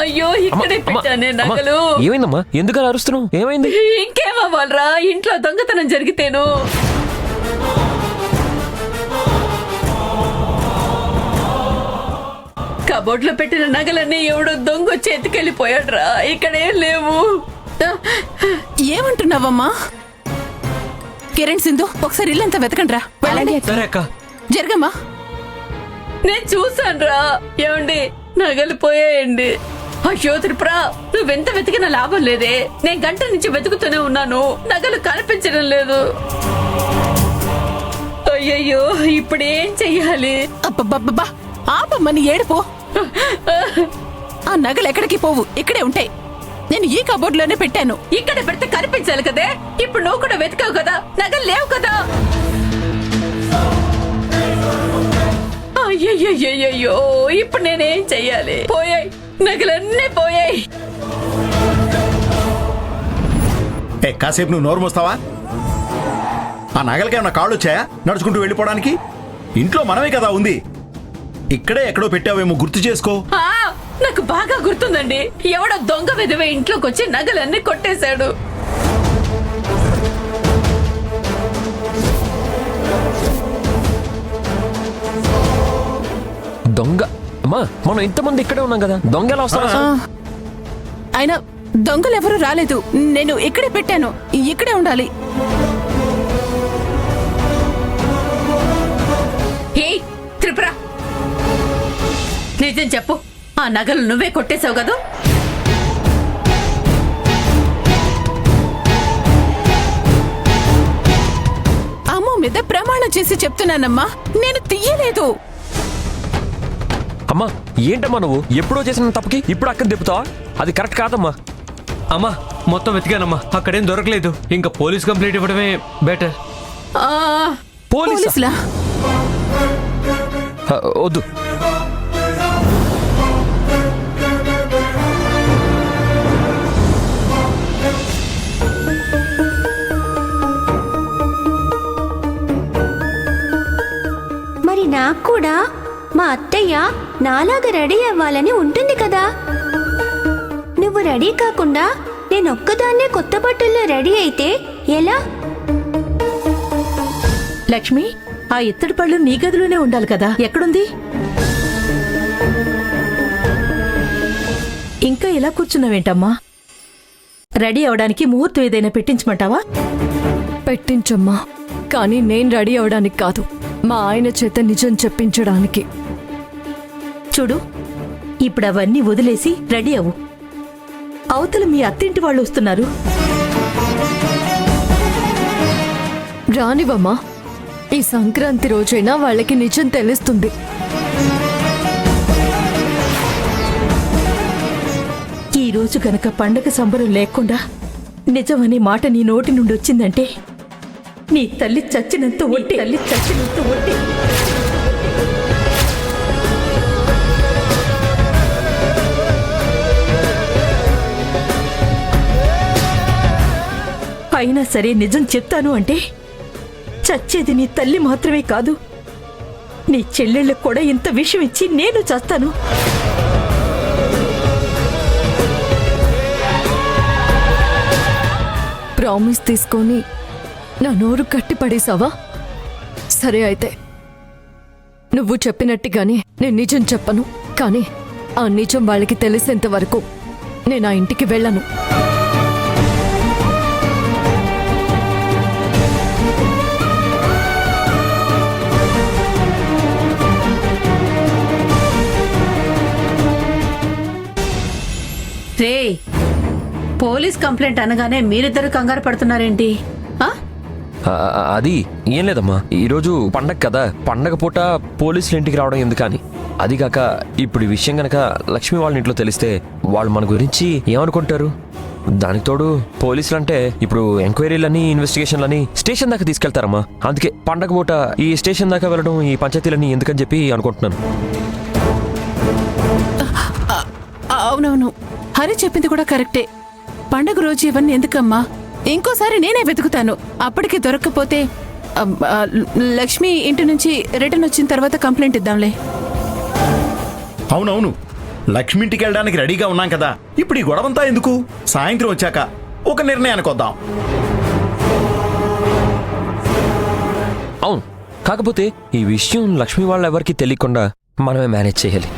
అయ్యో ఇక్కడే పెట్టానే నగలు. ఏమైందమ్మా? ఎందుకు అలా అరుస్తున్నావు? ఏమైంది? ఇంకేమవ్వాలరా, ఇంట్లో దొంగతనం జరిగితేను. కబోర్డ్లో పెట్టిన నగలన్నీ ఎవడో దొంగ చేతికెళ్ళిపోయాడ్రా. ఇక్కడేం లేవు. ఏమంటున్నావమ్మా? కిరణ్, సింధు, ఒకసారి ఇల్లంతా వెతకండి రా. జరగమ్మా. నేను చూసానురా. ఏమండి, నగలు పోయాయండి. అయ్యో త్రిపుర, నువ్వెంత వెతికినా లాభం లేదే. నేను గంట నుంచి వెతుకుతూనే ఉన్నాను, నగలు కనిపించడం లేదు. అయ్యయ్యో, ఇప్పుడేం చెయ్యాలి? అబ్బబ్బబ్బా, ఆపమ్మని ఏడుపో. ఆ నగలు ఎక్కడికి పోవు, ఇక్కడే ఉంటాయి. నేను ఈ కబోర్డ్ లోనే పెట్టాను. ఇక్కడ పెడితే కనిపించాలి కదే. ఇప్పుడు నువ్వు కూడా వెతికావు కదా, నగలు లేవు కదా. అయ్యయ్యో, ఇప్పుడు నేనేం చెయ్యాలి? పోయాయి, నగలన్నీ పోయాయి. కాసేపు నువ్వు నోరు మోస్తావా? ఆ నగలకేమన్నా కాళ్ళు వచ్చాయా నడుచుకుంటూ వెళ్ళిపోవడానికి? ఇంట్లో మనమే కదా ఉంది. ఇక్కడే ఎక్కడో పెట్టావేమో, గుర్తు చేసుకో. నాకు బాగా గుర్తుందండి. ఎవడో దొంగ విధవే ఇంట్లోకి వచ్చి నగలన్నీ కొట్టేశాడు. దొంగ? అమ్మా, మనం ఇంతమంది ఇక్కడే ఉన్నాం కదా, దొంగ ఎలా వస్తా? అయినా దొంగలు ఎవరు రాలేదు. నేను ఇక్కడే పెట్టాను, ఇక్కడే ఉండాలి. త్రిపుర, నిజం చెప్పు, ఆ నగలు నువ్వే కొట్టేశావు కదా? అమ్మో మీద ప్రమాణం చేసి చెప్తున్నానమ్మా, నేను తీయలేదు. అమ్మా, ఏంటమ్మా నువ్వు ఎప్పుడో చేసిన తప్పుకి ఇప్పుడు అక్కడ తిప్పుతావా? అది కరెక్ట్ కాదమ్మా. అమ్మా, మొత్తం వెతికానమ్మా, అక్కడేం దొరకలేదు. ఇంకా పోలీస్ కంప్లైంట్ ఇవ్వడమే బెటర్. పోలీసులా? వద్దు. మరి నాకు కూడా మా అత్తయ్య నాలాగా రెడీ అవ్వాలని ఉంటుంది కదా. నువ్వు రెడీ కాకుండా నేను ఒక్కదాన్నే కొత్త బట్టల్లో రెడీ అయితే ఎలా? లక్ష్మి, ఆ ఇత్తడి పళ్ళు నీ గదిలోనే ఉండాలి కదా, ఎక్కడుంది? ఇంకా ఇలా కూర్చున్నావేంటమ్మా? రెడీ అవడానికి ముహూర్తం ఏదైనా పెట్టించమంటావా? పెట్టించమ్మా, కానీ నేను రెడీ అవడానికి కాదు, మా ఆయన చేత నిజం చెప్పించడానికి. చూడు, ఇప్పుడు అవన్నీ వదిలేసి రెడీ అవ్వు. అవతల మీ అత్తింటి వాళ్ళు వస్తున్నారు. రానివమ్మా, ఈ సంక్రాంతి రోజైనా వాళ్ళకి నిజం తెలుస్తుంది. ఈ రోజు గనక పండగ సంబరం లేకుండా నిజమనే మాట నీ నోటి నుండి వచ్చిందంటే నీ తల్లి చచ్చినంత ఒట్టి. అయినా సరే నిజం చెప్తాను అంటే చచ్చేది నీ తల్లి మాత్రమే కాదు, నీ చెల్లెళ్ళకు కూడా ఇంత విషయం ఇచ్చి నేను చస్తాను. ప్రామిస్ తీసుకొని నా నోరు కట్టి పడేసావా? సరే అయితే, నువ్వు చెప్పినట్టుగానే నేను నిజం చెప్పను, కానీ ఆ నిజం వాళ్ళకి తెలిసేంత వరకు నేను ఆ ఇంటికి వెళ్ళను. రే, పోలీస్ కంప్లైంట్ అనగానే మీరిద్దరు కంగారు పడుతున్నారేంటి? అది ఏం లేదమ్మా, ఈరోజు పండగ కదా, పండగ పూట పోలీసులు ఇంటికి రావడం ఎందుకని. అదిగాక ఇప్పుడు ఈ విషయం గనక లక్ష్మి వాళ్ళ ఇంట్లో తెలిస్తే వాళ్ళు మన గురించి ఏమనుకుంటారు? దానికి తోడు పోలీసులు అంటే ఇప్పుడు ఎంక్వైరీలని, ఇన్వెస్టిగేషన్లని స్టేషన్ దాకా తీసుకెళ్తారమ్మా. అందుకే పండగ పూట ఈ స్టేషన్ దాకా వెళ్ళడం, ఈ పంచాయతీలని ఎందుకని చెప్పి అనుకుంటున్నాను. అవునవును, హరి చెప్పింది కూడా కరెక్టే. పండగ రోజు ఇవన్నీ ఎందుకమ్మా? ఇంకోసారి నేనే వెతుకుతాను. అప్పటికి దొరక్కపోతే లక్ష్మి ఇంటి నుంచి రిటర్న్ వచ్చిన తర్వాత కంప్లైంట్ ఇద్దాంలే. అవునవును, లక్ష్మి ఇంటికి వెళ్ళడానికి రెడీగా ఉన్నాం కదా, ఇప్పుడు ఈ గొడవంతా ఎందుకు? సాయంత్రం వచ్చాక ఒక నిర్ణయానికి వద్దాం. అవును, కాకపోతే ఈ విషయం లక్ష్మి వాళ్ళెవరికి తెలియకుండా మనమే మేనేజ్ చేయాలి.